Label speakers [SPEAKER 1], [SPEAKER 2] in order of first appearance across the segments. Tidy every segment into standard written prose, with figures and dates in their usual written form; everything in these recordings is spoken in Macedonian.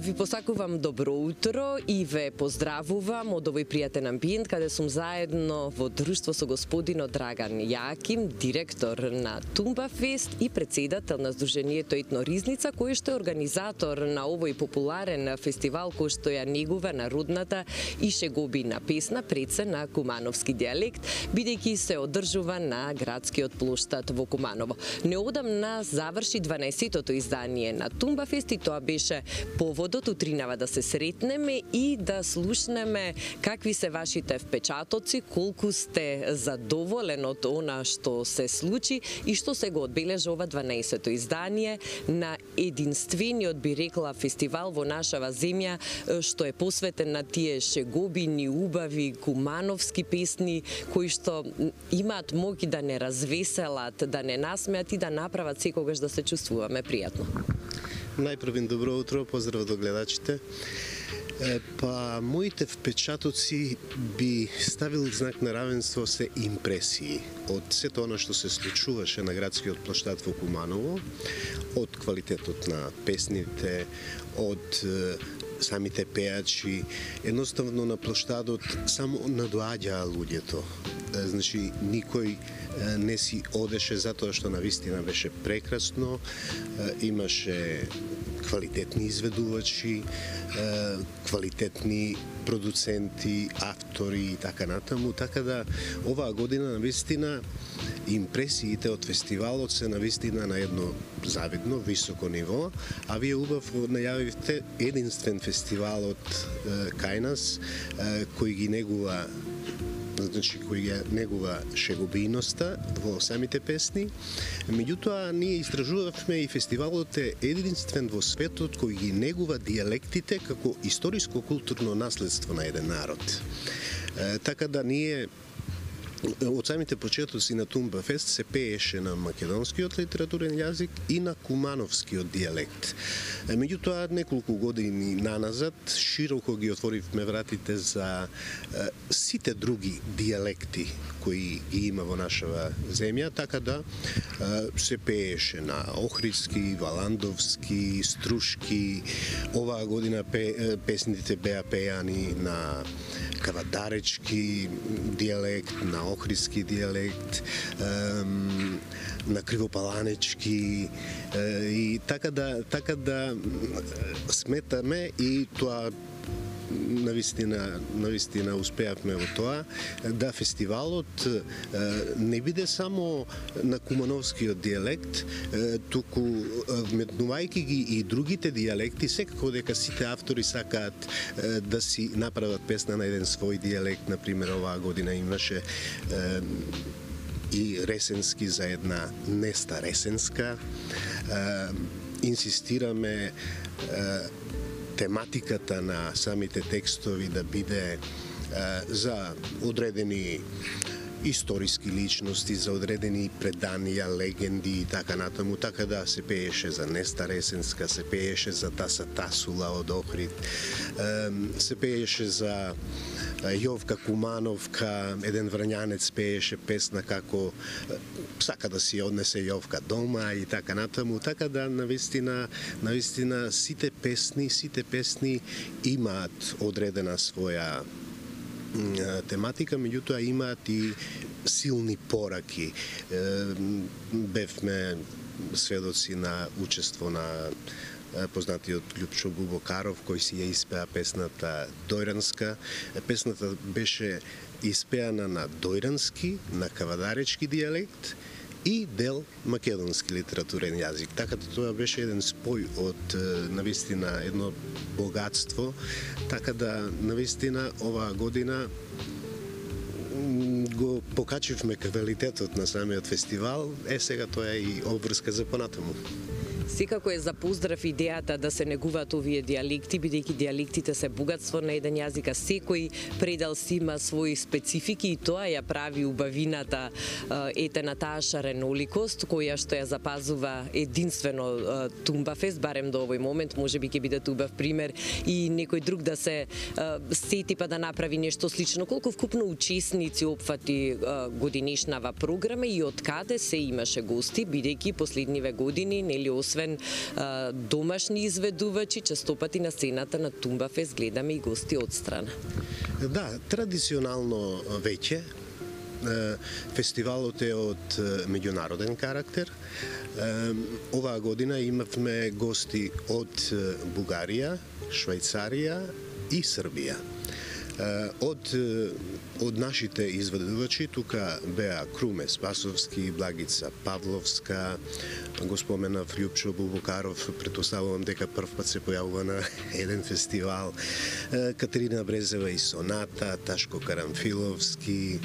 [SPEAKER 1] Ви посакувам добро утро и ве поздравувам од овој пријатен амбиент каде сум заедно во друштво со господинот Драган Јаким, директор на Тумбафест и председател на Сдруженијето Етно Ризница, кој што е организатор на овој популарен фестивал кој што ја негува народната и шегобина песна пред се на кумановски дијалект, бидејќи се одржува на градскиот плоштад во Куманово. Неодамна заврши 12-тото издание на Тумбафест и тоа беше поводот утринава да се сретнеме и да слушнеме какви се вашите впечатоци, колку сте задоволен од она што се случи и што се го одбележа ова 12-то издание на единствениот, би рекла, фестивал во нашава земја што е посветен на тие шегобини, убави, кумановски песни кои што имаат моќ да не развеселат, да не насмеат и да направат секогаш да се чувствуваме пријатно.
[SPEAKER 2] Најпрвин добро утро, поздрав до гледачите. Моите впечатоци би ставил знак на равенство се импресии од сето она што се случуваше на градскиот плоштад во Куманово, од квалитетот на песните, од самите пеачи. Едноставно на плоштадот само надоаѓаа луѓето. Значи, никој не си одеше затоа што навистина беше прекрасно, имаше квалитетни изведувачи, квалитетни продуценти, автори и така натаму, така да оваа година навистина импресиите од фестивалот се навистина на едно завидно, високо ниво, а вие убаво најавивте единствен фестивал од кај нас, кој ги негува, значи кој ја негува шегобиноста во самите песни. Меѓутоа, ние истражувавме и фестивалот е единствен во светот кој ги негува дијалектите како историско-културно наследство на еден народ. Така да ние од самите почетоци на Тумбафест се пееше на македонскиот литературен јазик и на кумановскиот дијалект. Меѓутоа, неколку години наназад, широко ги отворивме вратите за сите други дијалекти кои ги има во нашава земја, така да се пееше на охридски, валандовски, струшки. Оваа година песните беа пеани на кавадаречки дијалект, на охридски дијалект, на кривопаланечки и така да сметаме и тоа навистина успеавме во тоа да фестивалот не биде само на кумановскиот дијалект, туку вметнувајќи ги и другите дијалекти, секако дека сите автори сакаат да си направат песна на еден свој дијалект. Например, оваа година имаше и ресенски за една Неста Ресенска. Инсистираме тематиката на самите текстови да биде за одредени историски личности, за одредени преданија, легенди и така натаму, така да се пееше за Неста Ресенска, се пееше за Таса Тасула од Охрид, се пееше за Јовка Кумановка, еден врањанец пееше песна како сака да си однесе Јовка дома и така натаму, така да навистина сите песни имаат одредена своја тематика, меѓутоа имаат и силни пораки. Бевме сведоци на учество на познатиот Љупчо Бубокаров, кој си ја испеа песната Дојранска. Песната беше испеана на дојрански, на кавадаречки дијалект и дел македонски литературен јазик. Така да тоа беше еден спој од навистина едно богатство, така да навистина оваа година го покачивме квалитетот на самиот фестивал, сега тоа е и обврска за понатаму.
[SPEAKER 1] Секако е за поздрав идејата да се негуваат овие дијалекти, бидејќи дијалектите се богатство на еден јазик, а секој предел си има своји специфики и тоа ја прави убавината на таа шареноликост која што ја запазува единствено Тумбафест, барем до овој момент. Можеби ќе биде убав пример и некој друг да се сети па да направи нешто слично. Колку вкупно учесници опфати годинешнава програма и од каде се имаше гости, бидејќи последниве години, нели, освен освен домашни изведувачи, честопати на сцената на Тумбафест гледаме и гости од страна.
[SPEAKER 2] Да, традиционално веќе фестивалот е од меѓународен карактер. Оваа година имавме гости од Бугарија, Швајцарија и Србија. Од нашите изведувачи тука беа Круме Спасовски, Благица Павловска, го споменав Љупчо Бубокаров, претпоставувам дека прв пат се појавува на еден фестивал, Катерина Брезева и Соната, Ташко Карамфиловски,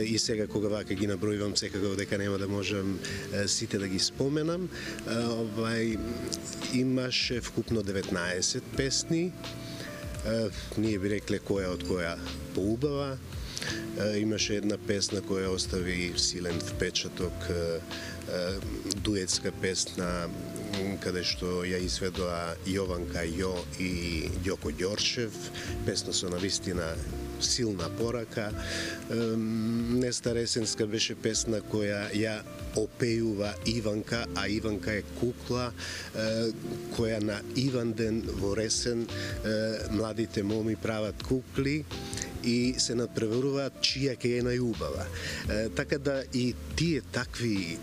[SPEAKER 2] и сега кога вака ги набројувам, секако дека нема да можам сите да ги споменам. Имаше вкупно 19 песни. Ние би рекле која од која поубава. Имаше една песна која остави силен впечаток, дуетска песна, каде што ја изведоа Јованка Јо и Ѓоко Ѓорчев, песна со навистина силна порака. Нестаресенска беше песна која ја опејува Иванка, а Иванка е кукла која на Иванден во Ресен младите моми прават кукли и се надпреваруваат чија ќе е најубава. Така да и тие такви,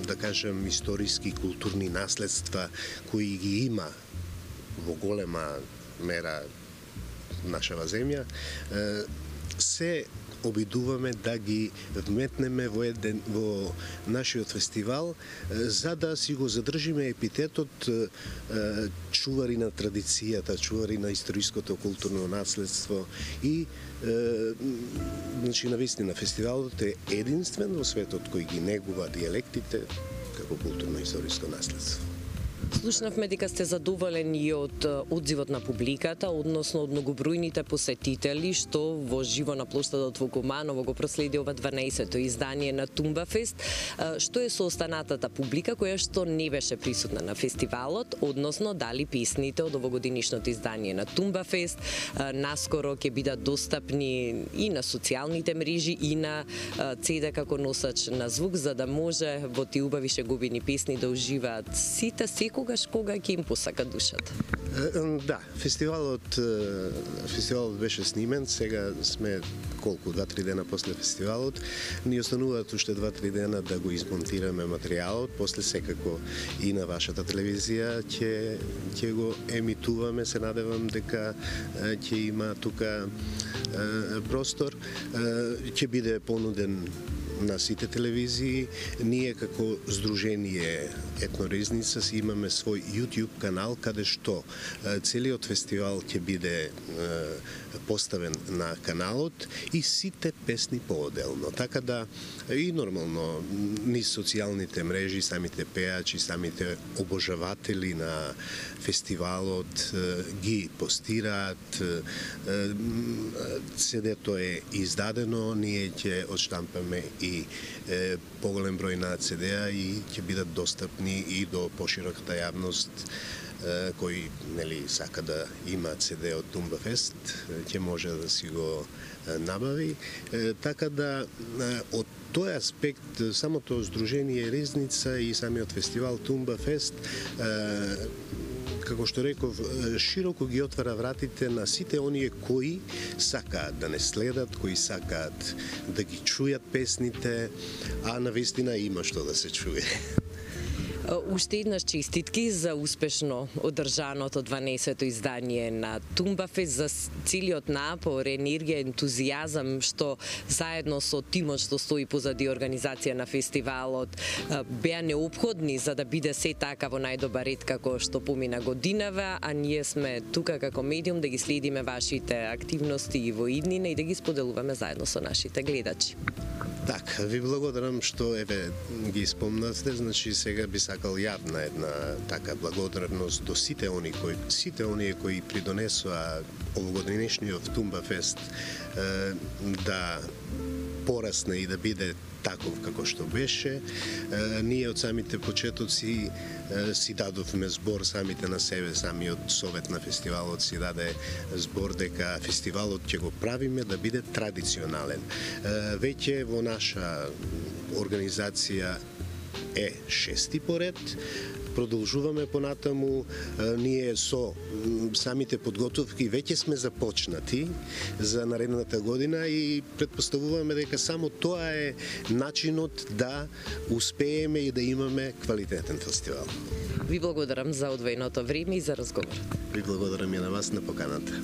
[SPEAKER 2] да кажем, историски културни наследства кои ги има во голема мера нашава земја, се обидуваме да ги вметнеме во нашиот фестивал, за да си го задржиме епитетот чувари на традицијата, чувари на историското културно наследство и значи навистина фестивалот е единствен во светот кој ги негува дијалектите како културно-историско наследство.
[SPEAKER 1] Слушнавме дека сте задоволени од одзивот на публиката, односно од многобројните посетители што во живо на плоштадот во Куманово го проследи ова 12-то издание на Тумбафест. Што е со останатата публика која што не беше присутна на фестивалот, односно дали песните од овогодинишното издание на Тумбафест наскоро ќе бидат достапни и на социјалните мрежи и на CD како носач на звук, за да може во тие убави шегобини песни да уживаат сите секогаш кога ќе им посака душата.
[SPEAKER 2] Да, фестивалот беше снимен, сега сме колку 2-3 дена после фестивалот. Ни остануваат уште 2-3 дена да го измонтираме материјалот, после секако и на вашата телевизија ќе го емитуваме, се надевам дека ќе има тука простор, ќе биде понуден на сите телевизии. Ние како Сдружение Етноризница си имаме свој YouTube канал каде што целиот фестивал ќе биде поставен на каналот и сите песни поотделно. Така да и нормално низ социјалните мрежи, самите пеачи, самите обожаватели на фестивалот ги постираат. CD-то е издадено, ние ќе отштампаме и поголем број на CD-а и ќе бидат достапни и до пошироката јавност кој сака да има CD од Тумбафест, ќе може да си го набави. Така да од тој аспект самото Сдружение Ризница и самиот фестивал Тумбафест, како што реков, широко ги отвара вратите на сите оние кои сакаат да не следат, кои сакаат да ги чујат песните, а навистина има што да се чуе.
[SPEAKER 1] Уште еднаш честитки за успешно одржаното 12-то издание на Тумбафест, за целиот напор, енергија, ентузијазам што заедно со тимот што стои позади организација на фестивалот беа неопходни за да биде се така во најдобар ред како што помина годинава, а ние сме тука како медиум да ги следиме вашите активности и во иднина и да ги споделуваме заедно со нашите гледачи.
[SPEAKER 2] Така, ви благодарам што ги спомнавте, значи сега би сакал јавна една така благодарност до сите оние кои придонесоа овогодинешниот Тумбафест да порасне и да биде таков како што беше. Ние од самите почетоци си дадовме збор самите на себе, самиот совет на фестивалот си даде збор дека фестивалот ќе го правиме да биде традиционален. Веќе во наша организација е 6-ти поред. продолжуваме понатаму, ние со самите подготовки веќе сме започнати за наредната година и предпоставуваме дека само тоа е начинот да успееме и да имаме квалитетен фестивал.
[SPEAKER 1] Ви благодарам за одвоеното време и за разговор.
[SPEAKER 2] Ви благодарам и на вас на поканата.